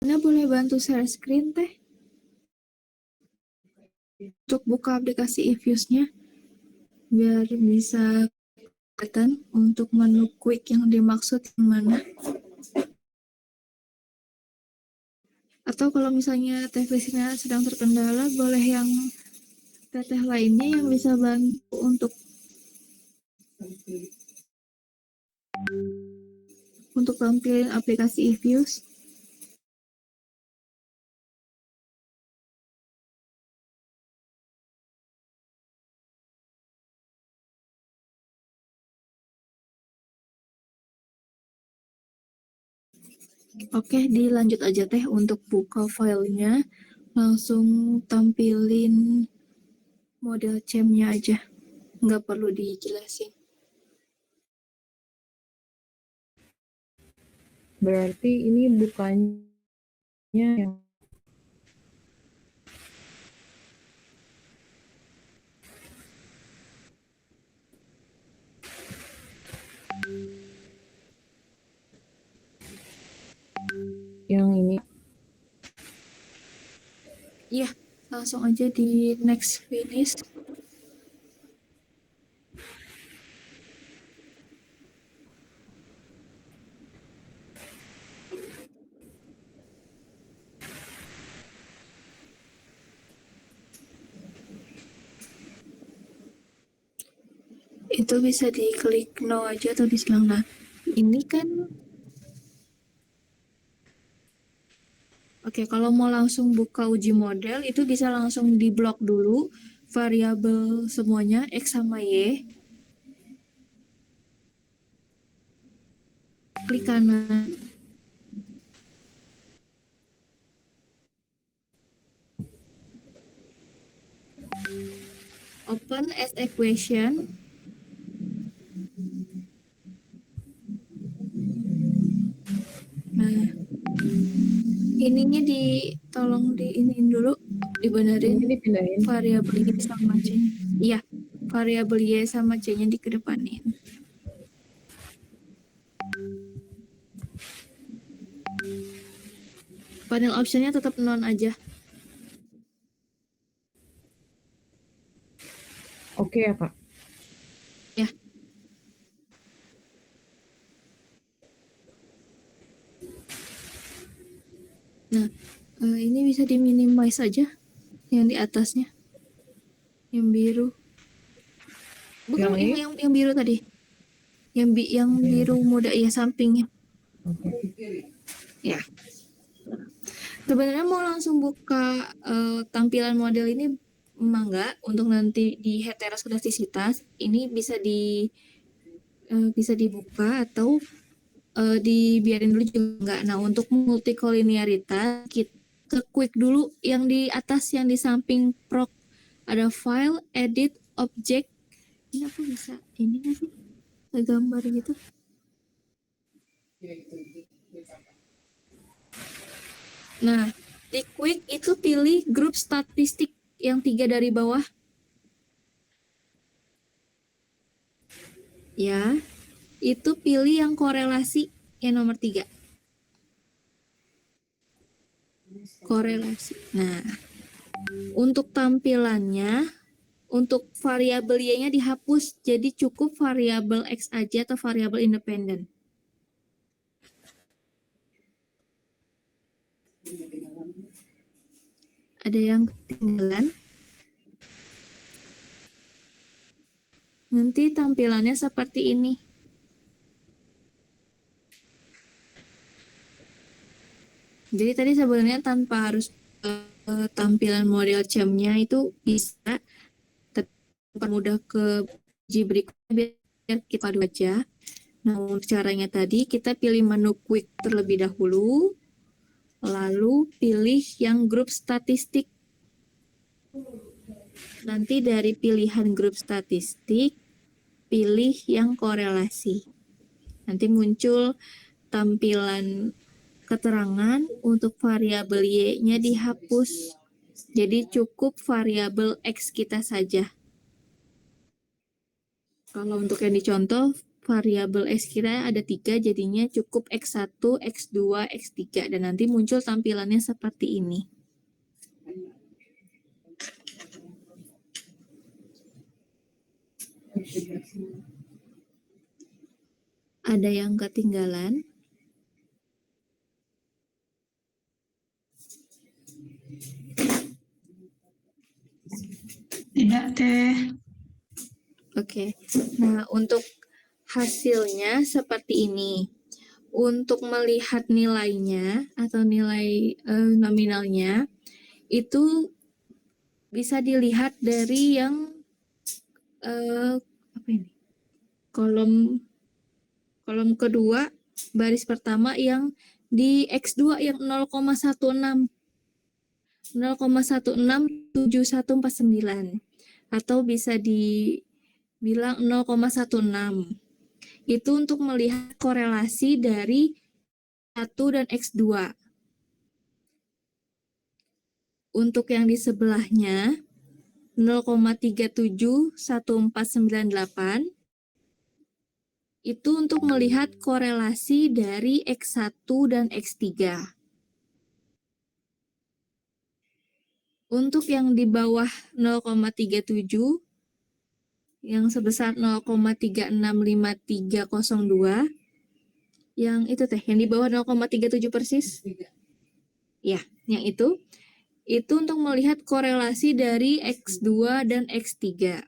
Anda boleh bantu share screen teh untuk buka aplikasi eViews-nya biar bisa kelihatan untuk menu quick yang dimaksud yang mana. Atau kalau misalnya teh Priscina sedang terkendala, boleh yang teteh lainnya yang bisa bantu untuk tampilin aplikasi eViews. Oke, dilanjut aja teh untuk buka filenya, langsung tampilin model CHAM-nya aja, nggak perlu dijelasin. Berarti ini bukannya yang ini. Iya, langsung aja di next finish. Itu bisa diklik no aja atau disilang. Nah, ini kan oke, kalau mau langsung buka uji model itu bisa langsung diblok dulu variabel semuanya X sama Y. Klik kanan. Open as equation. Nah, ininya tolong diinin dulu, dibenerin. Ini dipindahin. Variabel Y sama C. Iya, variabel Y sama C-nya dikedepanin. Panel optionnya tetap non aja. Oke ya, Kak. Ya. Nah, ini bisa diminimize aja yang di atasnya. Yang biru. Bukan yang biru tadi. Yang biru muda ya sampingnya. Ya. Sebenarnya mau langsung buka tampilan model ini emang enggak, untuk nanti di heteroskedastisitas ini bisa dibuka atau dibiarin dulu juga enggak. Nah, untuk multikolinearitas kita ke quick dulu yang di atas, yang di samping proc ada file, edit, object. Ini aku bisa ini nggak sih? Gambar gitu. Nah, di quick itu pilih grup statistik yang 3 dari bawah. Ya, itu pilih yang korelasi yang nomor 3. Korelasi. Nah, untuk tampilannya, untuk variabel Y-nya dihapus, jadi cukup variabel X aja atau variabel independen. Ada yang ketinggalan? Nanti tampilannya seperti ini. Jadi tadi sebenarnya tanpa harus tampilan model CHAM-nya itu bisa mudah ke uji berikutnya biar kita aja. Nah, untuk caranya tadi kita pilih menu quick terlebih dahulu, lalu pilih yang grup statistik. Nanti dari pilihan grup statistik, pilih yang korelasi. Nanti muncul tampilan keterangan untuk variabel Y-nya dihapus. Jadi cukup variabel X kita saja. Kalau untuk yang dicontoh, variabel X kita ada 3, jadinya cukup X1, X2, X3, dan nanti muncul tampilannya seperti ini. Ada yang ketinggalan? Tidak, Teh. Oke. Nah, untuk hasilnya seperti ini. Untuk melihat nilainya atau nilai nominalnya, itu bisa dilihat dari yang apa ini? Kolom kedua, baris pertama yang di X2 yang 0,16 0,167149 atau bisa dibilang 0,16. Itu untuk melihat korelasi dari 1 dan X2. Untuk yang di sebelahnya 0,371498 itu untuk melihat korelasi dari X1 dan X3. Untuk yang di bawah 0,37 yang sebesar 0,365302, yang itu Teh, yang di bawah 0,37 persis. Ya, yang itu untuk melihat korelasi dari X2 dan X3.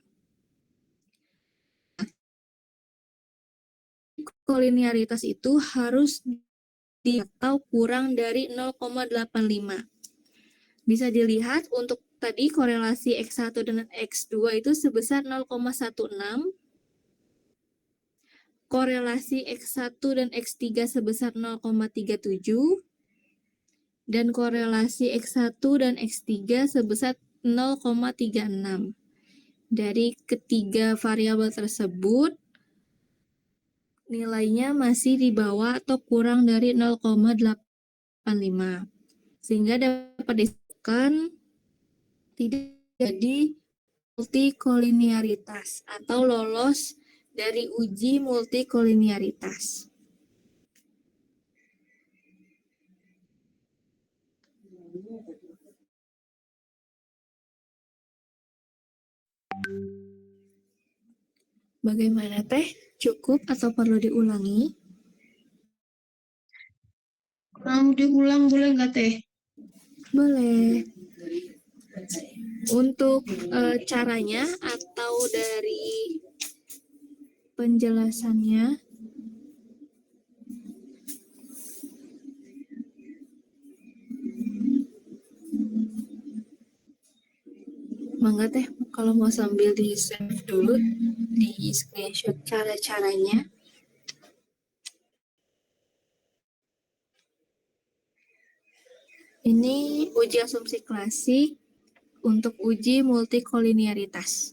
Kolinearitas itu harus atau kurang dari 0,85. Bisa dilihat untuk tadi korelasi X1 dan X2 itu sebesar 0,16, korelasi X1 dan X3 sebesar 0,37, dan korelasi X1 dan X3 sebesar 0,36. Dari ketiga variabel tersebut, nilainya masih di bawah atau kurang dari 0,85. Sehingga dapat disebutkan tidak jadi multikolinearitas atau lolos dari uji multikolinearitas. Bagaimana Teh? Cukup atau perlu diulangi? Mau diulang boleh nggak, Teh? Boleh. Untuk caranya atau dari penjelasannya, mangga Teh, kalau mau sambil di save dulu, di screenshot cara-caranya. Ini uji asumsi klasik untuk uji multikolinearitas.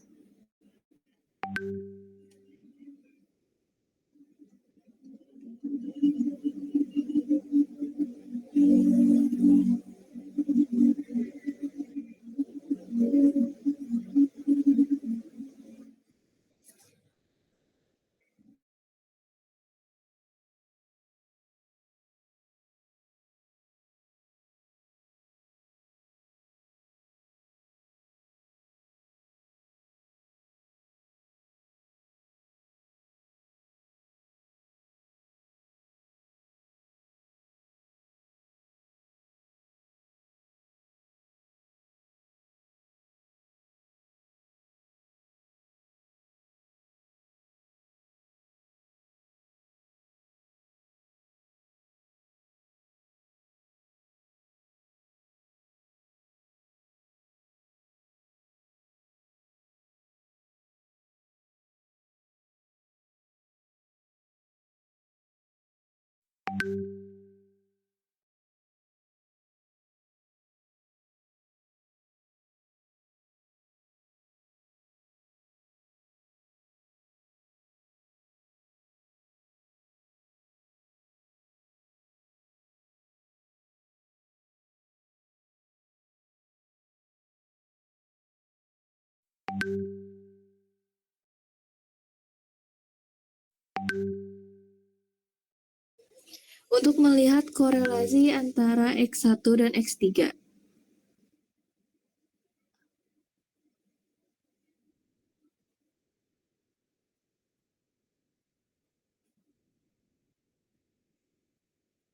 Untuk melihat korelasi antara X1 dan X3.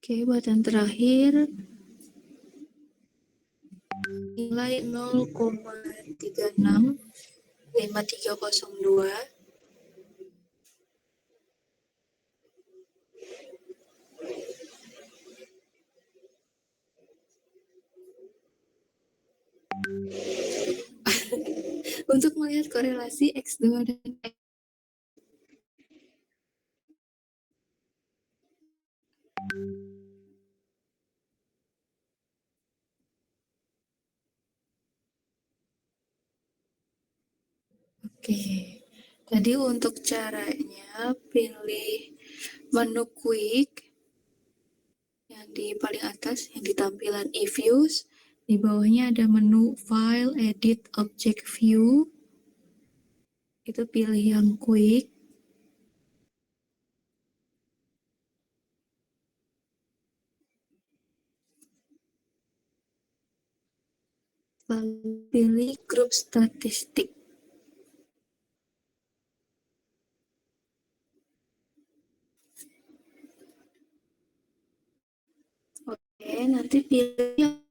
Oke, buat yang terakhir, nilai 0,365302. Untuk melihat korelasi X2 dan X. Oke, jadi untuk caranya pilih menu quick yang di paling atas, yang di tampilan e-views. Di bawahnya ada menu file, edit, object view. Itu pilih yang quick. Lalu pilih grup statistik. Oke, nanti pilih yang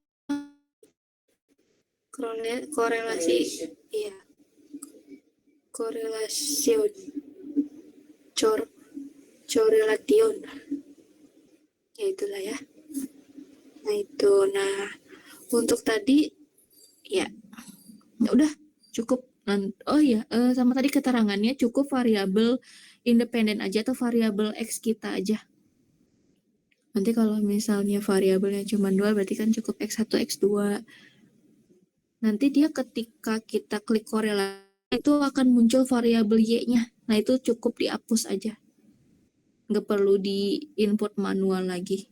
korelasi, iya, korelation, correlation, ya itulah ya. Nah itu, nah untuk tadi ya udah cukup. Oh ya, sama tadi keterangannya cukup variabel independen aja atau variabel X kita aja. Nanti kalau misalnya variabelnya cuma 2 berarti kan cukup X1, X2. Nanti dia ketika kita klik korelasi itu akan muncul variabel Y-nya. Nah itu cukup dihapus aja. Nggak perlu di input manual lagi.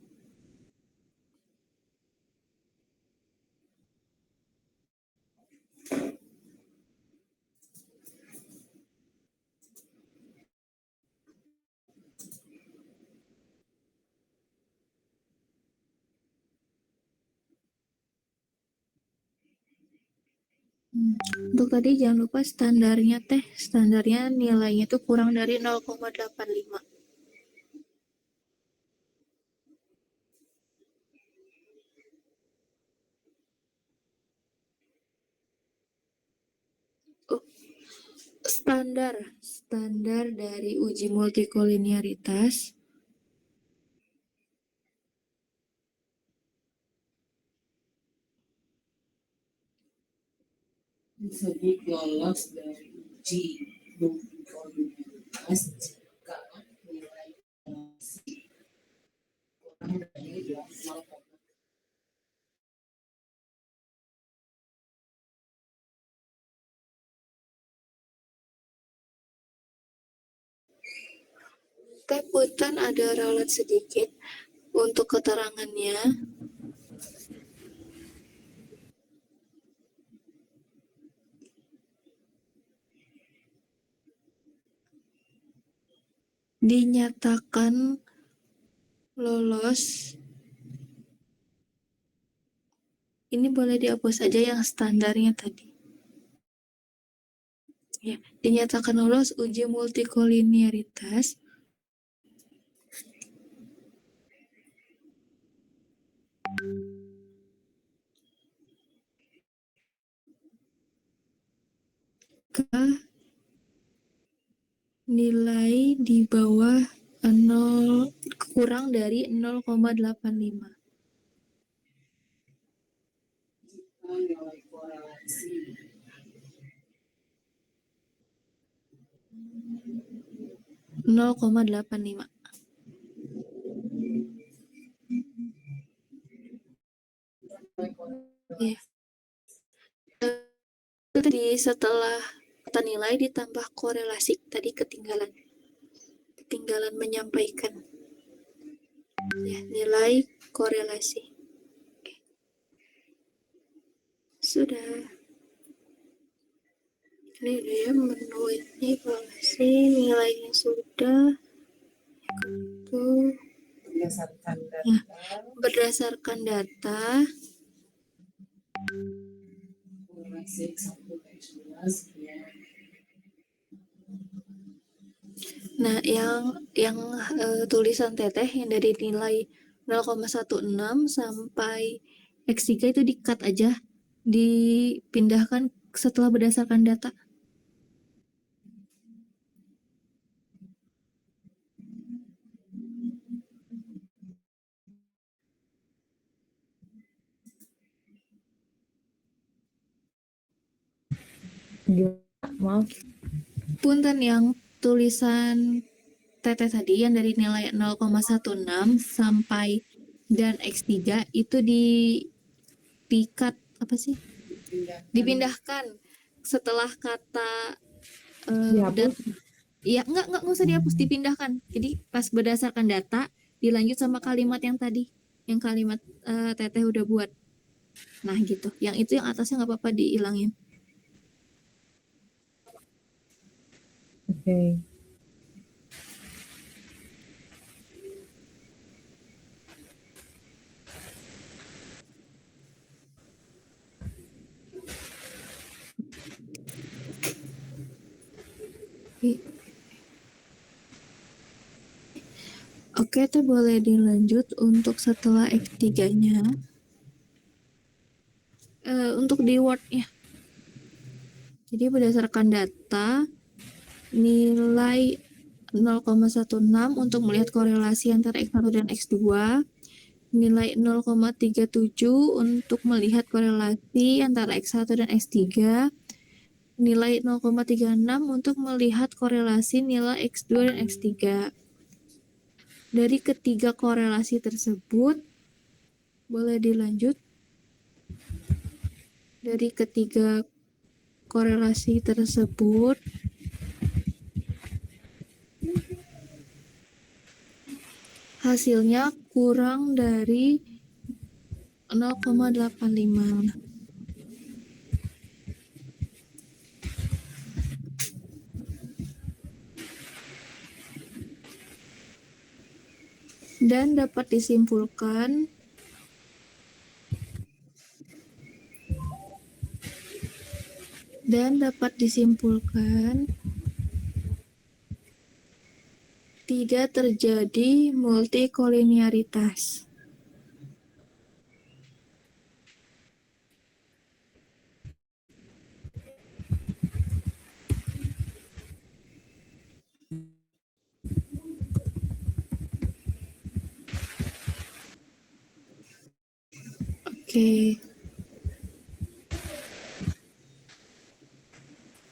Untuk tadi jangan lupa standarnya nilainya itu kurang dari 0,85. Oh, standar dari uji multikolinearitas Disebut lolos dari uji multikolinearitas jika nilai korelasi kurang dari 0,5. Teh punten ada ralat sedikit untuk keterangannya. Dinyatakan lolos. Ini boleh dihapus aja yang standarnya tadi. Ya, dinyatakan lolos uji multikolinearitas ke nilai di bawah 0, kurang dari 0,85. Nilai korelasi 0,85. Ya. Tadi setelah kata nilai ditambah korelasi tadi ketinggalan menyampaikan ya, nilai korelasi. Oke. Sudah. Ini dia menu ini korelasi, nilainya sudah. berdasarkan data Berdasarkan data, korelasi X1 ke X2 sekian. nah yang tulisan teteh yang dari nilai 0,16 sampai X3 itu di-cut aja, dipindahkan setelah berdasarkan data. Gimana? Maaf. Punten yang tulisan teteh tadi yang dari nilai 0,16 sampai dan X3 itu di-cut apa sih? Dipindahkan setelah kata Dihapus. ya nggak usah dihapus, dipindahkan. Jadi pas berdasarkan data dilanjut sama kalimat yang tadi, yang kalimat teteh udah buat. Nah gitu, yang itu yang atasnya nggak apa-apa dihilangin. Oke. Oke, tuh boleh dilanjut untuk setelah X3-nya. Untuk di Word-nya. Jadi berdasarkan data, nilai 0,16 untuk melihat korelasi antara X1 dan X2, nilai 0,37 untuk melihat korelasi antara X1 dan X3, nilai 0,36 untuk melihat korelasi nilai X2 dan X3. Dari ketiga korelasi tersebut, boleh dilanjut. Dari ketiga korelasi tersebut, hasilnya kurang dari 0,85. Dan dapat disimpulkan tidak terjadi multikolinearitas.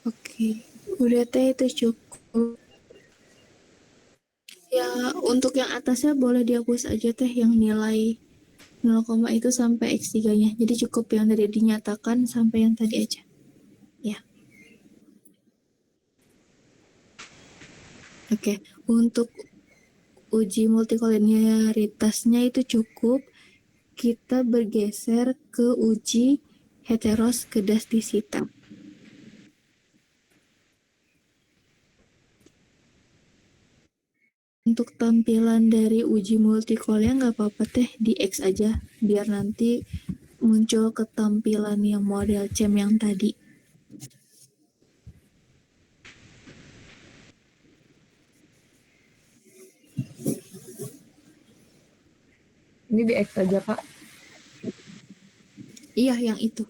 Oke, udah teh itu cukup. Ya, untuk yang atasnya boleh dihapus aja teh yang nilai 0, itu sampai X3-nya. Jadi cukup yang dari dinyatakan sampai yang tadi aja. Ya. Oke, untuk uji multikolinearitasnya itu cukup. Kita bergeser ke uji heteroskedastisita. Untuk tampilan dari uji multikolnya nggak apa-apa teh di X aja, biar nanti muncul ketampilan yang model CEM yang tadi. Ini di X aja, Kak. Iya, yang itu.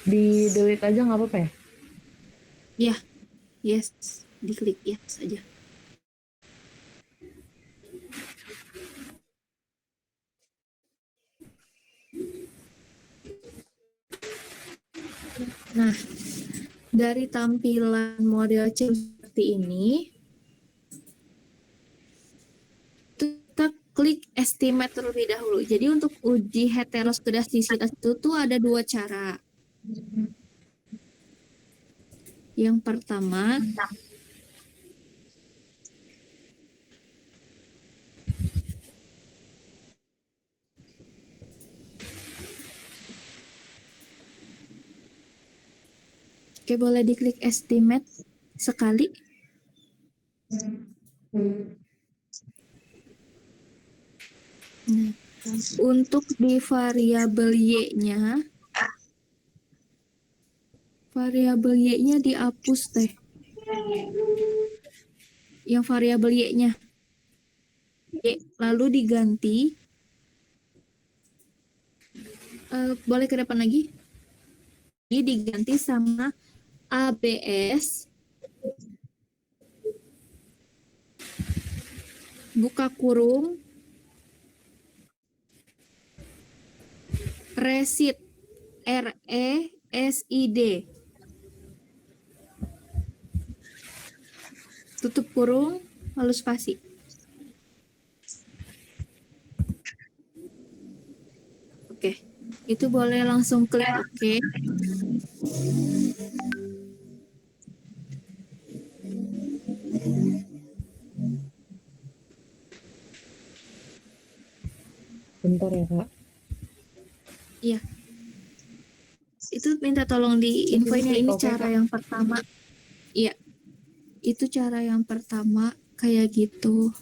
Di delete aja nggak apa-apa ya? Iya, yes, diklik yes aja. Nah, dari tampilan model CEM seperti ini, kita klik estimate terlebih dahulu. Jadi untuk uji heteroskedastisitas itu tuh ada dua cara. Yang pertama, oke, boleh diklik estimate sekali. Nah, untuk di variabel y-nya, dihapus teh. Yang variabel y-nya. Lalu diganti, boleh ke depan lagi? Ini diganti sama ABS, buka kurung, resid, RESID, tutup kurung, lalu spasi. Oke, itu boleh langsung klik oke. Bentar ya, Kak. Iya. Itu minta tolong di infoin ya, ini cara yang pertama. Iya. Itu cara yang pertama kayak gitu.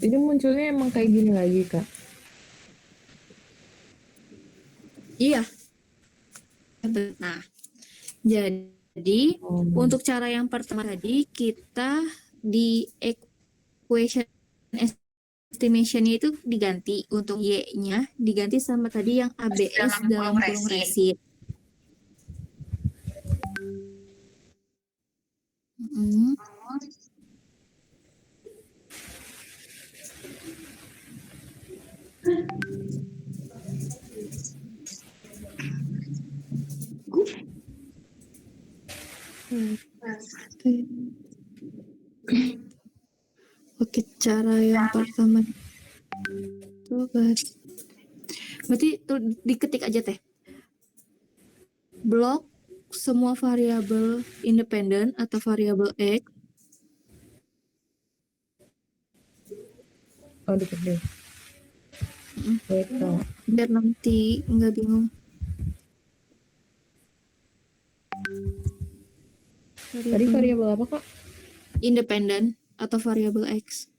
Ini munculnya emang kayak gini lagi, Kak? Iya. Nah, jadi untuk cara yang pertama tadi kita di equation estimation-nya itu diganti, untuk y-nya diganti sama tadi yang ABS dalam kurung resid. Oke, cara yang pertama itu berarti tuh diketik aja teh. Blok semua variabel independen atau variabel X. Oh, dikit deh. Wait, Kak. Biar nanti nggak bingung. Tadi variabel apa, Kak? Independen atau variabel X.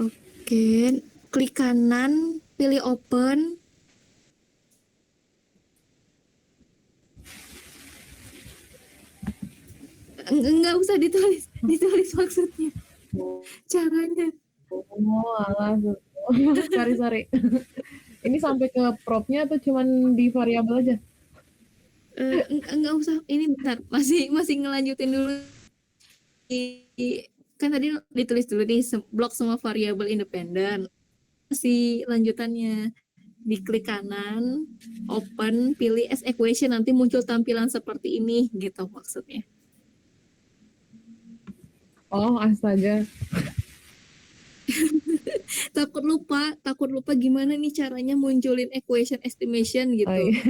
Oke, klik kanan, pilih open. Enggak usah ditulis maksudnya. Caranya. Oh, alah. Sorry. Ini sampai ke prop-nya atau cuman di variabel aja? Enggak usah, ini bentar, masih ngelanjutin dulu. Kan tadi ditulis dulu nih blok semua variabel independen. Masih lanjutannya, diklik kanan, open, pilih as equation, nanti muncul tampilan seperti ini gitu maksudnya. Oh, astaga. takut lupa gimana nih caranya munculin equation estimation gitu. Oh, iya.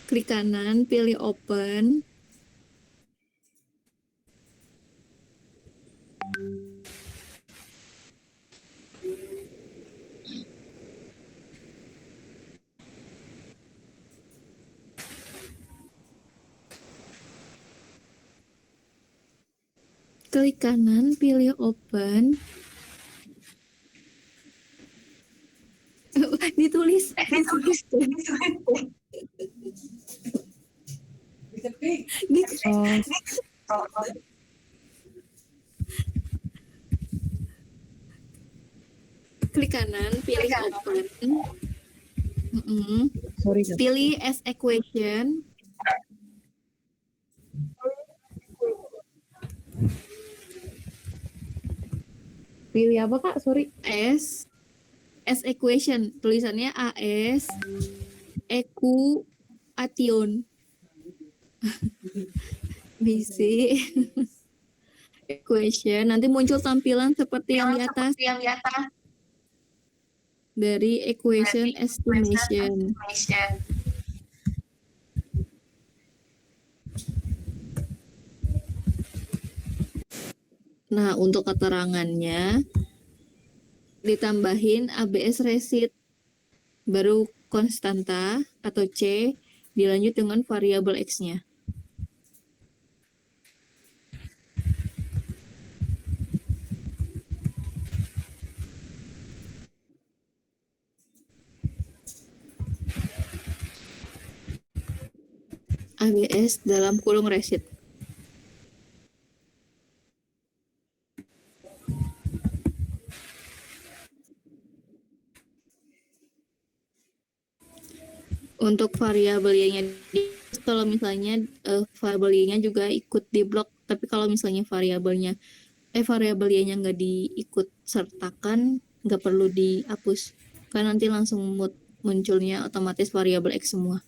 Klik kanan, pilih open. Klik kanan, pilih open. ditulis. Klik kanan, pilih open. Sorry, Kak. Pilih as equation. Pilih apa Kak? Sorry. S equation, tulisannya AS equation BC equation. Nanti muncul tampilan seperti yang di atas dari equation estimation. Nah, untuk keterangannya ditambahin ABS receipt, baru konstanta atau C, dilanjut dengan variabel X-nya. ABS dalam kurung receipt. Untuk variabel Y-nya kalau misalnya variabel Y-nya juga ikut di blok, tapi kalau misalnya variabel Y-nya nggak diikut sertakan, nggak perlu dihapus, kan nanti langsung munculnya otomatis variabel X semua.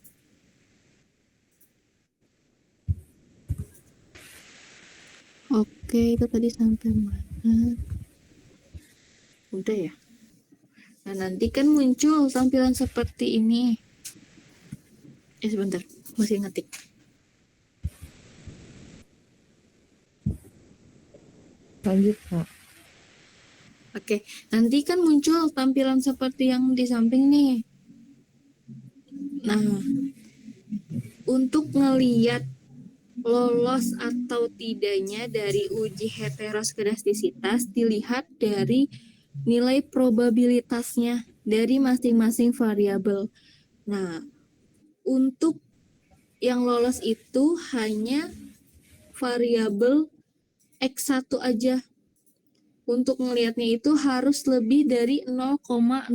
Oke, itu tadi sampai mana? Udah ya. Nah, nanti kan muncul tampilan seperti ini. Sebentar, masih ngetik. Lanjut Kak. Oke, nanti kan muncul tampilan seperti yang di samping nih. Nah, untuk ngeliat lolos atau tidaknya dari uji heteroskedastisitas dilihat dari nilai probabilitasnya dari masing-masing variabel. Nah, untuk yang lolos itu hanya variabel X1 aja. Untuk ngelihatnya itu harus lebih dari 0,05.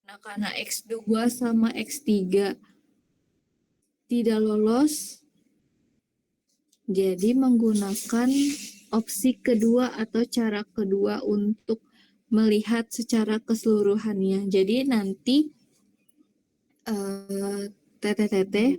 Nah, karena X2 sama X3 tidak lolos, jadi menggunakan opsi kedua atau cara kedua untuk melihat secara keseluruhannya. Jadi nanti TTTT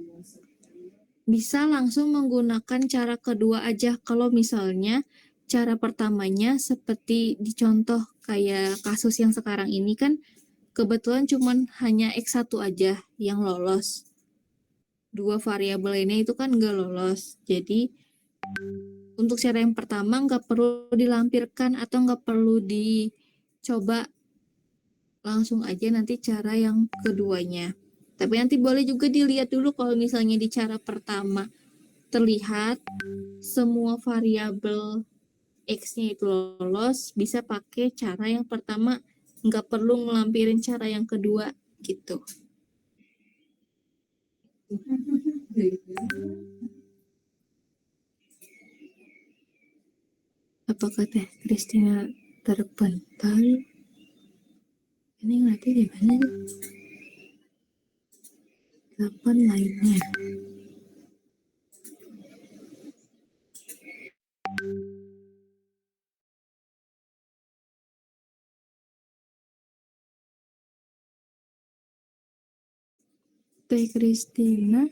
bisa langsung menggunakan cara kedua aja kalau misalnya cara pertamanya seperti dicontoh kayak kasus yang sekarang ini kan kebetulan cuman hanya X1 aja yang lolos. Dua variabel ini itu kan nggak lolos. Jadi untuk cara yang pertama nggak perlu dilampirkan atau nggak perlu dicoba, langsung aja nanti cara yang keduanya. Tapi nanti boleh juga dilihat dulu kalau misalnya di cara pertama terlihat semua variabel X-nya itu lolos, bisa pakai cara yang pertama, nggak perlu ngelampirin cara yang kedua gitu. Apakah Teh Kristina terpental? Ini ngerti di mana nih? 8 lainnya. Teh Kristina.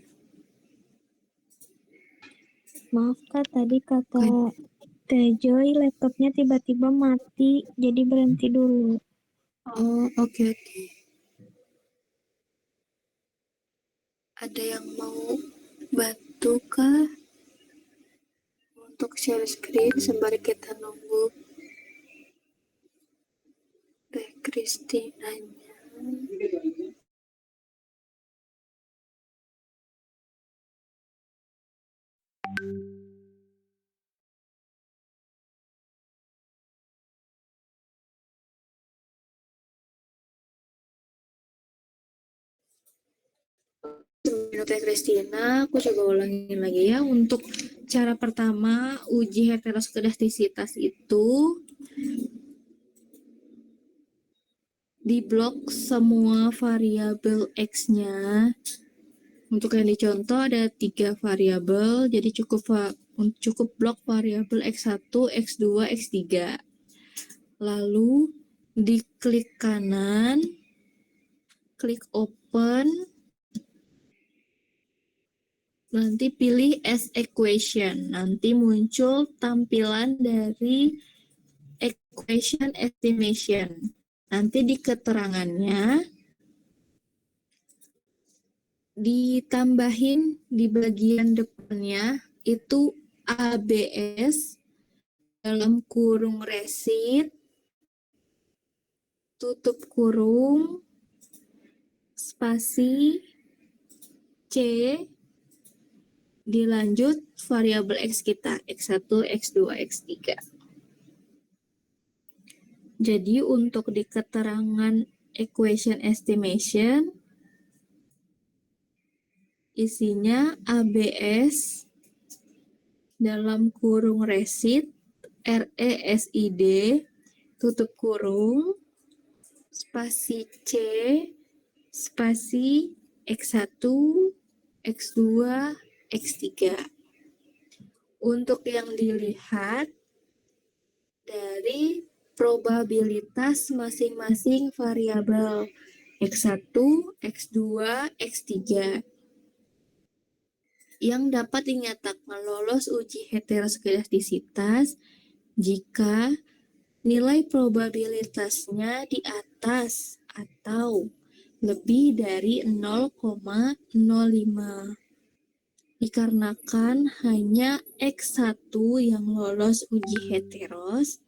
Maaf Kak, tadi kata Teh Joy laptopnya tiba-tiba mati, jadi berhenti dulu. Oh, oke. Ada yang mau bantu kah untuk share screen sembari kita nunggu Teh Kristinanya? Sebelum Teh Kristina, aku coba ulangin lagi ya. Untuk cara pertama, uji heteroskedastisitas itu diblok semua variabel X-nya. Untuk yang dicontoh ada 3 variabel, jadi cukup cukup blok variabel X1, X2, X3. Lalu diklik kanan, klik open, nanti pilih as equation. Nanti muncul tampilan dari equation estimation. Nanti di keterangannya ditambahin di bagian depannya itu ABS dalam kurung resit, tutup kurung, spasi, C, dilanjut variabel X kita, X1, X2, X3. Jadi untuk di keterangan equation estimation, isinya ABS dalam kurung resit, RESID, tutup kurung, spasi C, spasi X1, X2, X3. Untuk yang dilihat dari probabilitas masing-masing variabel X1, X2, X3 yang dapat dinyatakan lolos uji heteroskedastisitas jika nilai probabilitasnya di atas atau lebih dari 0,05. Dikarenakan hanya X1 yang lolos uji heteros,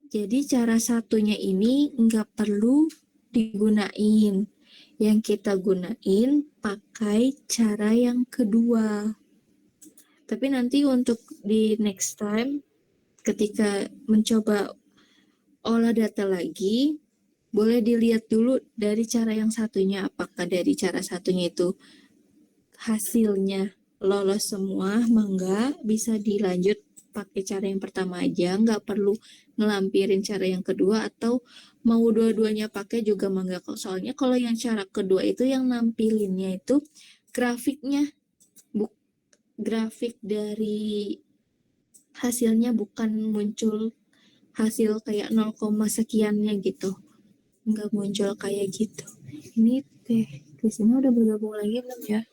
jadi cara satunya ini nggak perlu digunain. Yang kita gunain pakai cara yang kedua. Tapi nanti untuk di next time, ketika mencoba olah data lagi, boleh dilihat dulu dari cara yang satunya. Apakah dari cara satunya itu hasilnya lolos semua, mangga bisa dilanjut pakai cara yang pertama aja, nggak perlu ngelampirin cara yang kedua, atau mau dua-duanya pakai juga mangga kok. Soalnya kalau yang cara kedua itu yang nampilinnya itu grafiknya, grafik dari hasilnya, bukan muncul hasil kayak 0, sekiannya gitu, nggak muncul kayak gitu. Ini Kristina udah bergabung lagi belum ya?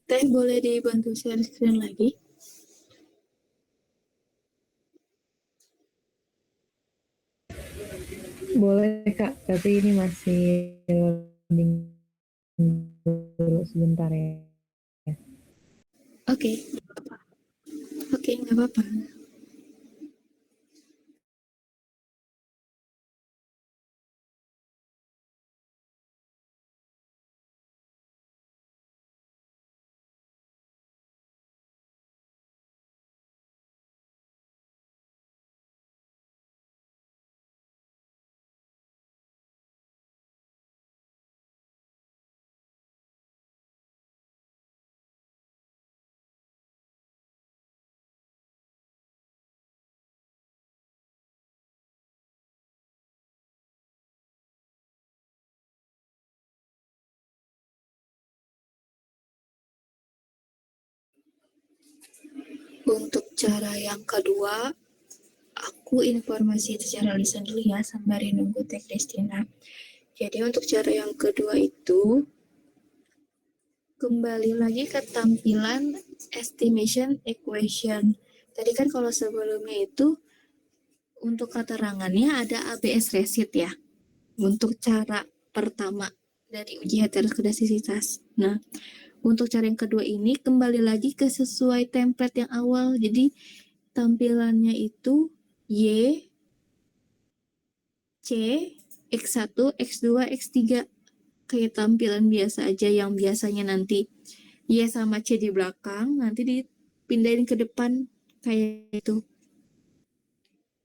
Teh, boleh dibantu share screen lagi? Boleh Kak, tapi ini masih loading dulu sebentar ya. Oke, nggak apa-apa. Untuk cara yang kedua, aku informasi secara lisan dulu ya, sembari nunggu Teh Kristina. Jadi untuk cara yang kedua itu, kembali lagi ke tampilan estimation equation. Tadi kan kalau sebelumnya itu, untuk keterangannya ada ABS resit ya, untuk cara pertama dari uji heteroskedastisitas. Nah, untuk cara yang kedua ini kembali lagi ke sesuai template yang awal. Jadi tampilannya itu Y, C, X1, X2, X3. Kayak tampilan biasa aja, yang biasanya nanti Y sama C di belakang, nanti dipindahin ke depan kayak itu.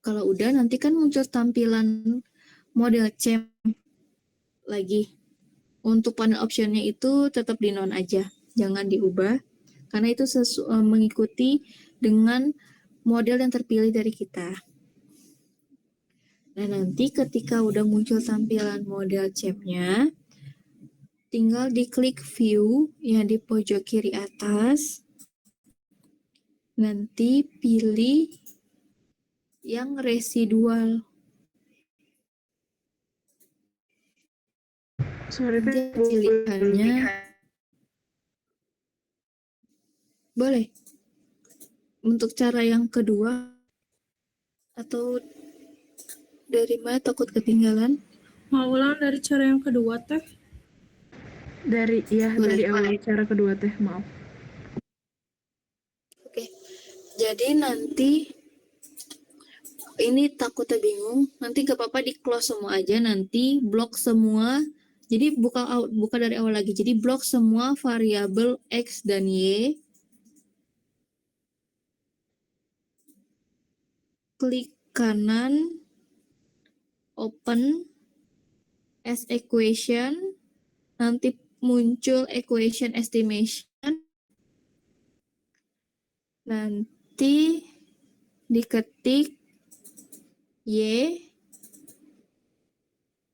Kalau udah nanti kan muncul tampilan model CEM lagi. Untuk panel optionnya itu tetap di non aja, jangan diubah, karena itu mengikuti dengan model yang terpilih dari kita. Nah, nanti ketika udah muncul tampilan model chapnya, tinggal diklik view yang di pojok kiri atas. Nanti pilih yang residual. Sorry, Nanti pilihannya boleh. Untuk cara yang kedua atau dari mana takut ketinggalan? Mau ulang dari cara yang kedua, Teh? dari Boleh. awal cara kedua teh, maaf. Oke. Jadi nanti ini takutnya bingung, nanti gak apa-apa di close semua aja, nanti blok semua. Jadi buka dari awal lagi. Jadi blok semua variabel X dan Y. Klik kanan, open as equation, nanti muncul equation estimation, nanti diketik Y,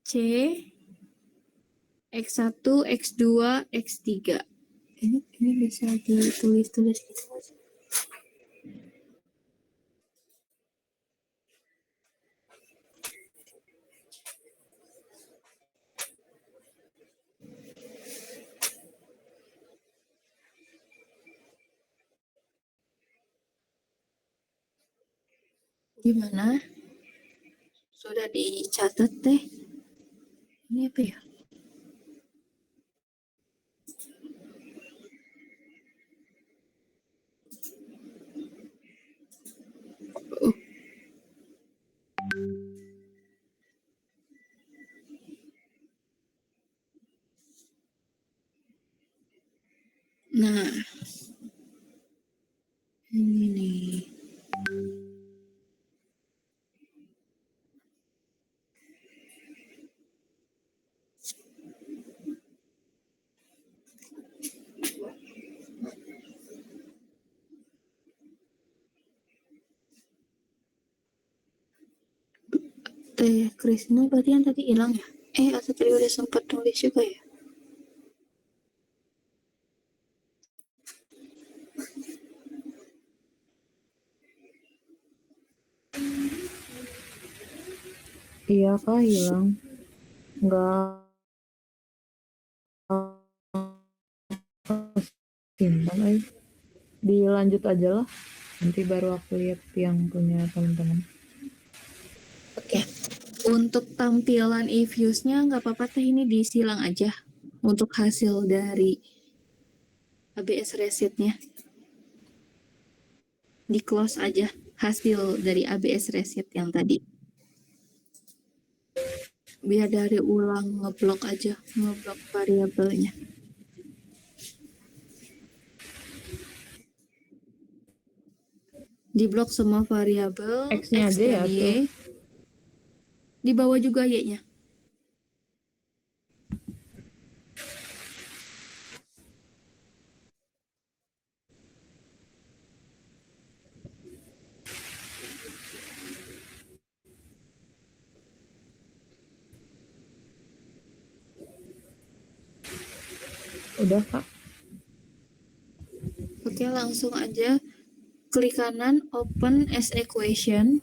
C, X1, X2, X3. Ini bisa ditulis-tulis gitu. Gimana? Sudah dicatat teh? Ini apa ya? Oh. Nah, ini nih. Teh Krisna berarti yang tadi hilang ya? Atau tadi udah sempat nulis juga ya? Iya kah hilang? Enggak simpan aja. Dilanjut aja lah. Nanti baru aku lihat yang punya teman-teman. Oke. Untuk tampilan e-views-nya nggak apa-apa teh, ini disilang aja untuk hasil dari ABS Reset-nya. Di close aja hasil dari ABS Reset yang tadi. Biar dari ulang ngeblok aja, ngeblok variabelnya. Di blok semua variabel X-nya X aja ya dan Y. tuh. Di bawah juga Y-nya. Udah kak. Oke, langsung aja klik kanan open as equation.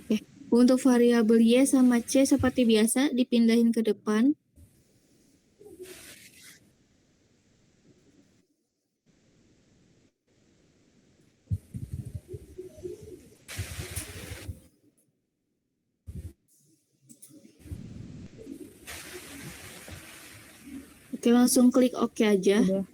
Oke, untuk variabel Y sama C seperti biasa dipindahin ke depan. Oke, langsung klik OK aja. Udah.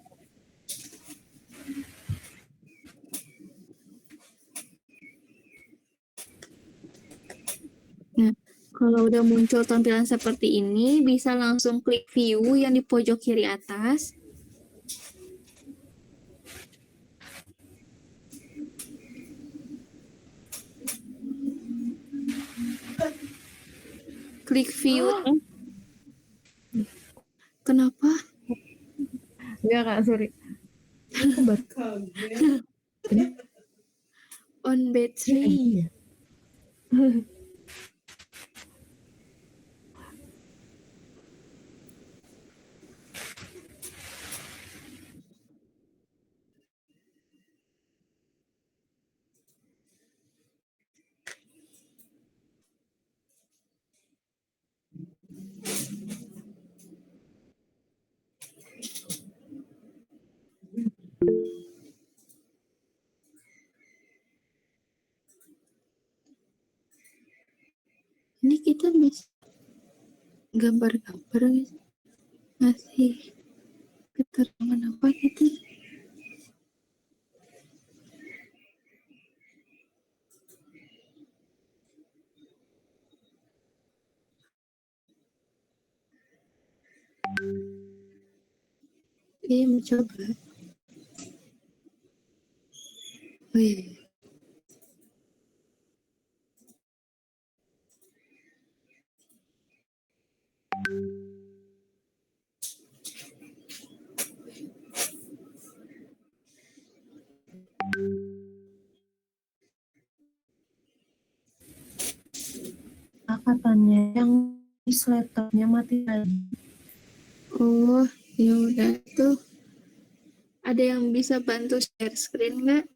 Nah, kalau udah muncul tampilan seperti ini, bisa langsung klik view yang di pojok kiri atas. Klik view. Kenapa Ya Kak, sorry. Aku baru Kaget. On battery. iya. Ini kita bisa gambar-gambar guys. Ngasih keterangan apa gitu. Mencoba. Oh iya. Katanya yang laptopnya mati lagi. Oh, ya udah tuh. Ada yang bisa bantu share screen nggak?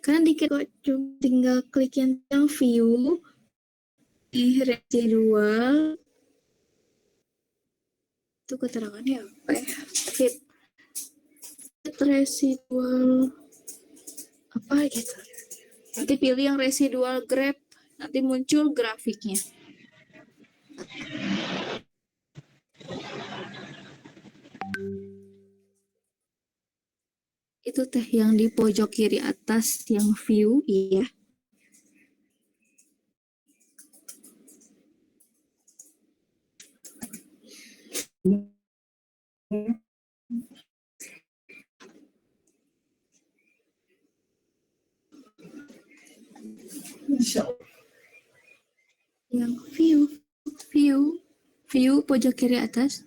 Kan dikit kok, cuma tinggal klik yang view di residual. Itu keterangannya apa ya? Fit residual apa gitu. Nanti pilih yang residual grab, nanti muncul grafiknya. Itu teh yang di pojok kiri atas yang view, iya. Yang view pojok kiri atas.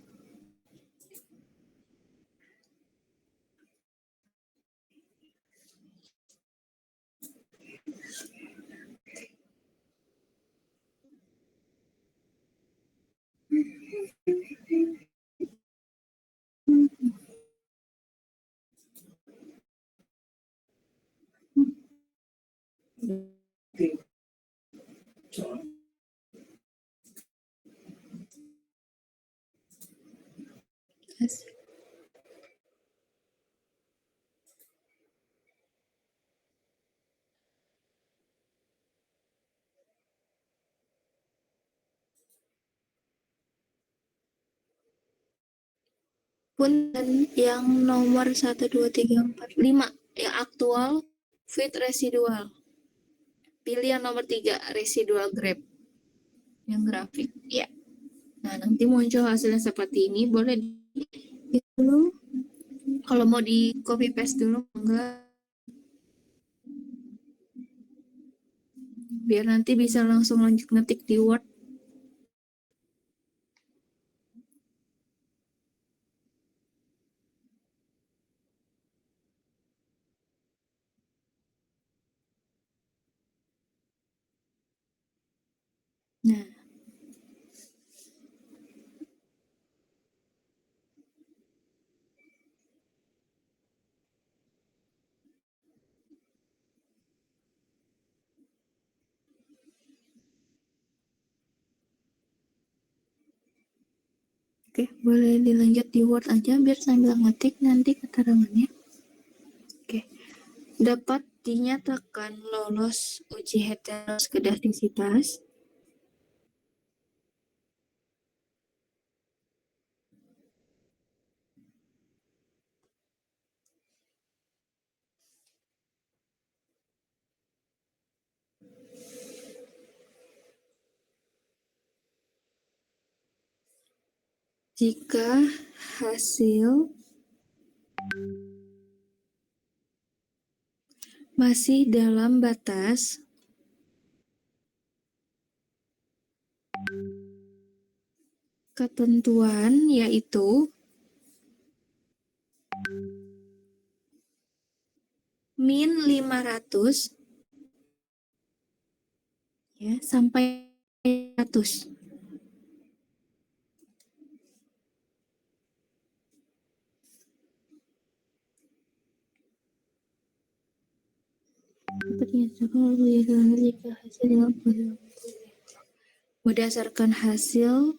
Yes. Punten yang nomor 1, 2, 3, 4, 5 yang aktual fit residual. Pilih yang nomor 3 residual grab yang grafik. Ya. Nah, nanti muncul hasilnya seperti ini. Boleh di dulu. Kalau mau di copy paste dulu enggak? Biar nanti bisa langsung lanjut ngetik di Word. Nah, oke, boleh dilanjut di Word aja biar sambil ngetik nanti keterangannya. Oke, dapat dinyatakan lolos uji heteroskedastisitas jika hasil masih dalam batas ketentuan yaitu min 500 ya sampai 100. Berdasarkan hasil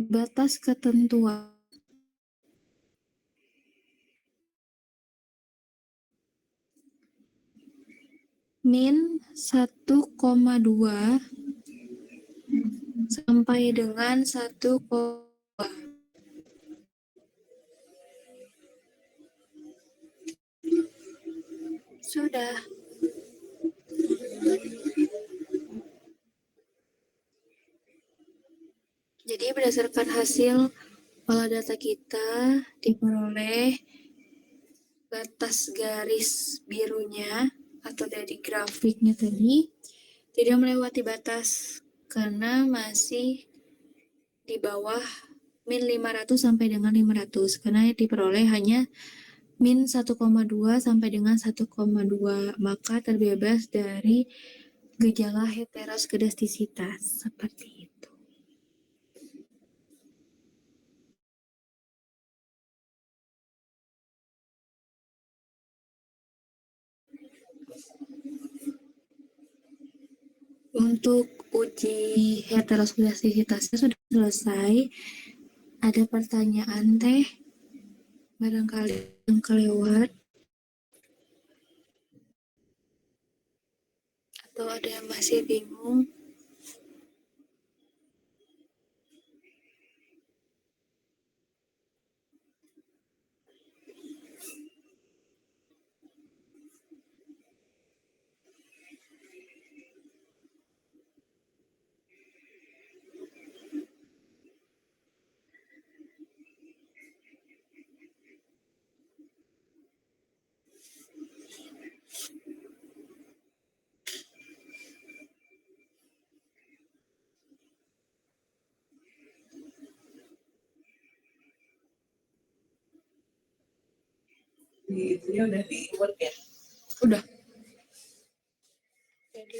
batas ketentuan min 1,2 sampai dengan 1,2. Sudah. Jadi berdasarkan hasil olah data kita diperoleh batas garis birunya atau dari grafiknya tadi tidak melewati batas karena masih di bawah min 500 sampai dengan 500 karena diperoleh hanya min 1,2 sampai dengan 1,2, maka terbebas dari gejala heteroskedastisitas seperti itu. Untuk uji heteroskedastisitasnya sudah selesai. Ada pertanyaan teh? Barangkali yang kelewat? Atau ada yang masih bingung? Itunya udah di Word ya? Udah. Jadi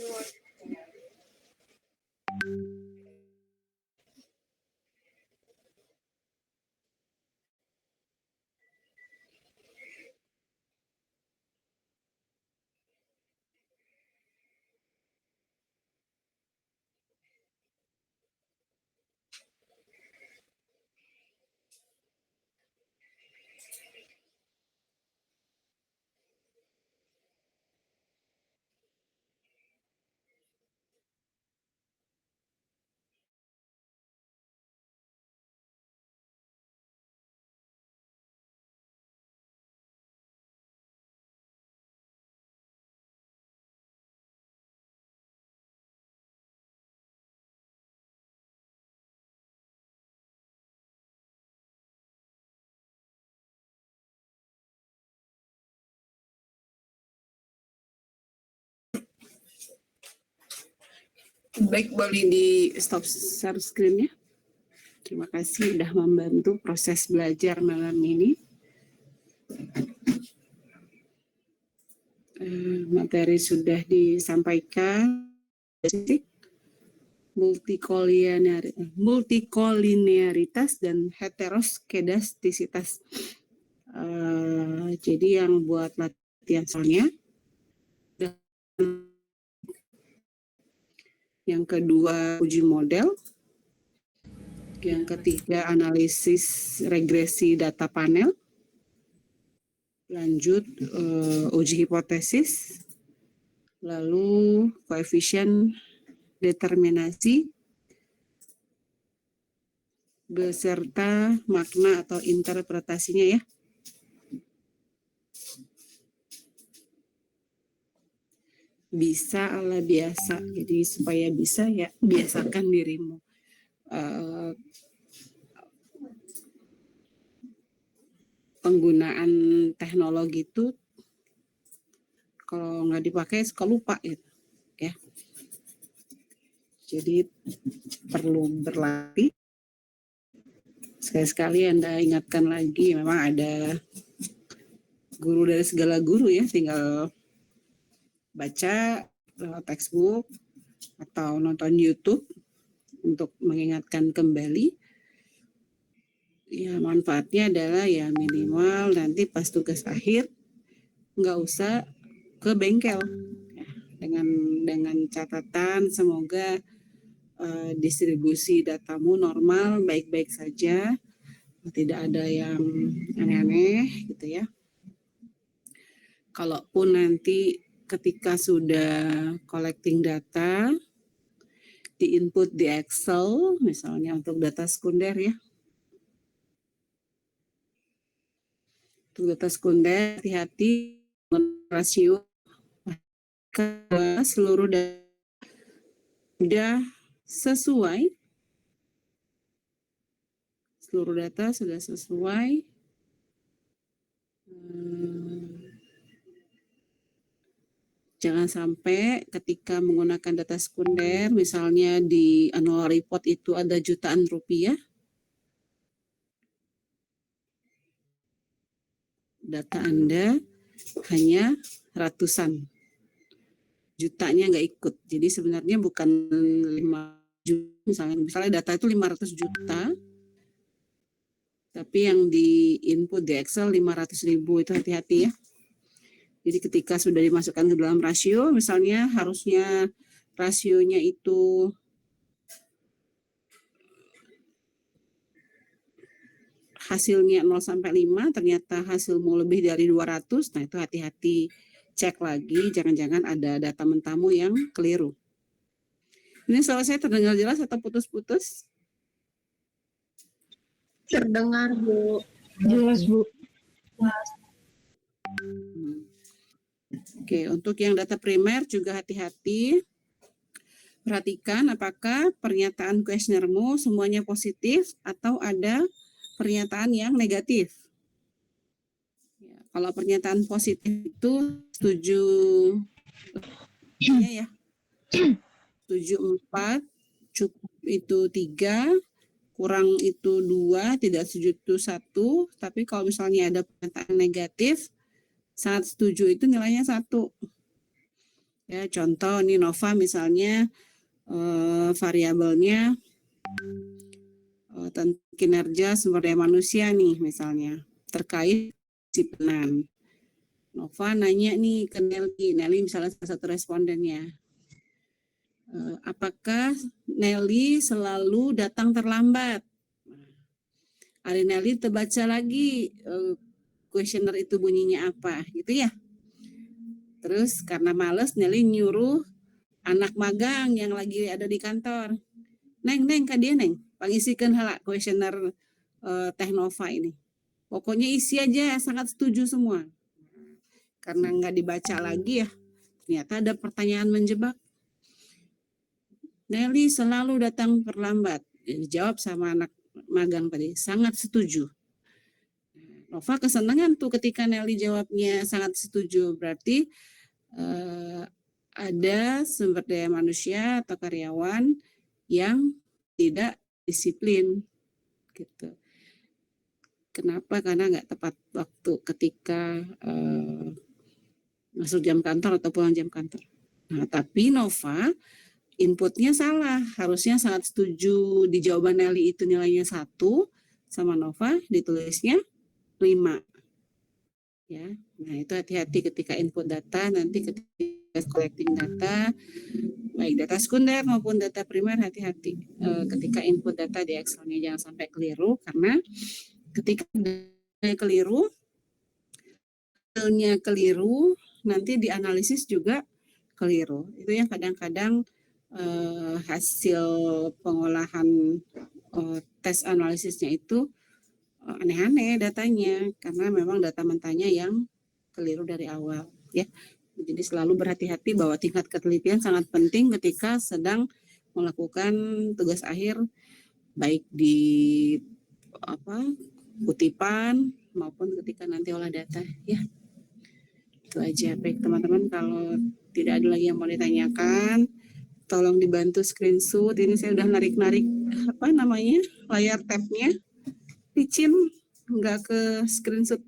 Baik, boleh di stop share screen-nya. Terima kasih sudah membantu proses belajar malam ini. Materi sudah disampaikan. Multikolinearitas dan heteroskedastisitas. Jadi yang buat latihan soalnya. Yang kedua, uji model. Yang ketiga, analisis regresi data panel. Lanjut, uji hipotesis. Lalu, koefisien determinasi. Beserta makna atau interpretasinya ya. Bisa ala biasa, jadi supaya bisa ya biasakan dirimu. penggunaan teknologi itu kalau nggak dipakai suka lupa gitu ya. Jadi perlu berlatih. Sekali-sekali Anda ingatkan lagi, memang ada guru dari segala guru ya, tinggal baca textbook atau nonton YouTube untuk mengingatkan kembali. Ya manfaatnya adalah ya minimal nanti pas tugas akhir nggak usah ke bengkel ya, dengan catatan semoga distribusi datamu normal baik-baik saja, tidak ada yang aneh-aneh gitu ya. Kalaupun nanti ketika sudah collecting data di input di Excel misalnya untuk data sekunder ya. Untuk data sekunder hati-hati rasio seluruh data sudah sesuai, seluruh data sudah sesuai. Jangan sampai ketika menggunakan data sekunder, misalnya di annual report itu ada jutaan rupiah, data Anda hanya ratusan, jutanya nggak ikut. Jadi sebenarnya bukan 5 juta, misalnya data itu 500 juta, tapi yang di input di Excel 500.000, itu hati-hati ya. Jadi ketika sudah dimasukkan ke dalam rasio, misalnya harusnya rasionya itu hasilnya 0 sampai 5, ternyata hasilmu lebih dari 200, nah itu hati-hati, cek lagi, jangan-jangan ada data mentamu yang keliru. Ini soal saya terdengar jelas atau putus-putus? Terdengar, Bu. Jelas, Bu. Oke, untuk yang data primer juga hati-hati. Perhatikan apakah pernyataan kuesionermu semuanya positif atau ada pernyataan yang negatif. Ya, kalau pernyataan positif itu setuju ya. 74, cukup itu 3, kurang itu 2, tidak setuju itu 1. Tapi kalau misalnya ada pernyataan negatif, sangat setuju itu nilainya 1. Ya, contoh nih Nova misalnya variabelnya tentang kinerja sumber daya manusia nih misalnya terkait disiplinan. Nova nanya nih ke Nelly misalnya salah satu respondennya. Apakah Nelly selalu datang terlambat? Hari Nelly terbaca lagi kuesioner itu bunyinya apa gitu ya. Terus karena males Nelly nyuruh anak magang yang lagi ada di kantor. Neng ka dia neng, pangisikan hala kuesioner Teh Nova ini. Pokoknya isi aja sangat setuju semua. Karena nggak dibaca lagi ya, ternyata ada pertanyaan menjebak. Nelly selalu datang terlambat. Dijawab sama anak magang tadi, sangat setuju. Nova kesenangan tuh ketika Nelly jawabnya sangat setuju. Berarti ada sumber daya manusia atau karyawan yang tidak disiplin. Gitu. Kenapa? Karena nggak tepat waktu ketika masuk jam kantor atau pulang jam kantor. Nah, tapi Nova inputnya salah, harusnya sangat setuju. Di jawaban Nelly itu nilainya 1, sama Nova ditulisnya 5. Ya, nah itu hati-hati ketika input data, nanti ketika collecting data, baik data sekunder maupun data primer, hati-hati ketika input data di Excel-nya jangan sampai keliru, karena ketika keliru, hasilnya keliru, nanti dianalisis juga keliru. Itu yang kadang-kadang hasil pengolahan tes analisisnya itu aneh-aneh datanya, karena memang data mentahnya yang keliru dari awal ya. Jadi selalu berhati-hati bahwa tingkat ketelitian sangat penting ketika sedang melakukan tugas akhir, baik di kutipan maupun ketika nanti olah data ya. Itu aja. Baik teman-teman, kalau tidak ada lagi yang mau ditanyakan, tolong dibantu screenshot. Ini saya udah narik-narik layar tabnya. Licin nggak ke screenshot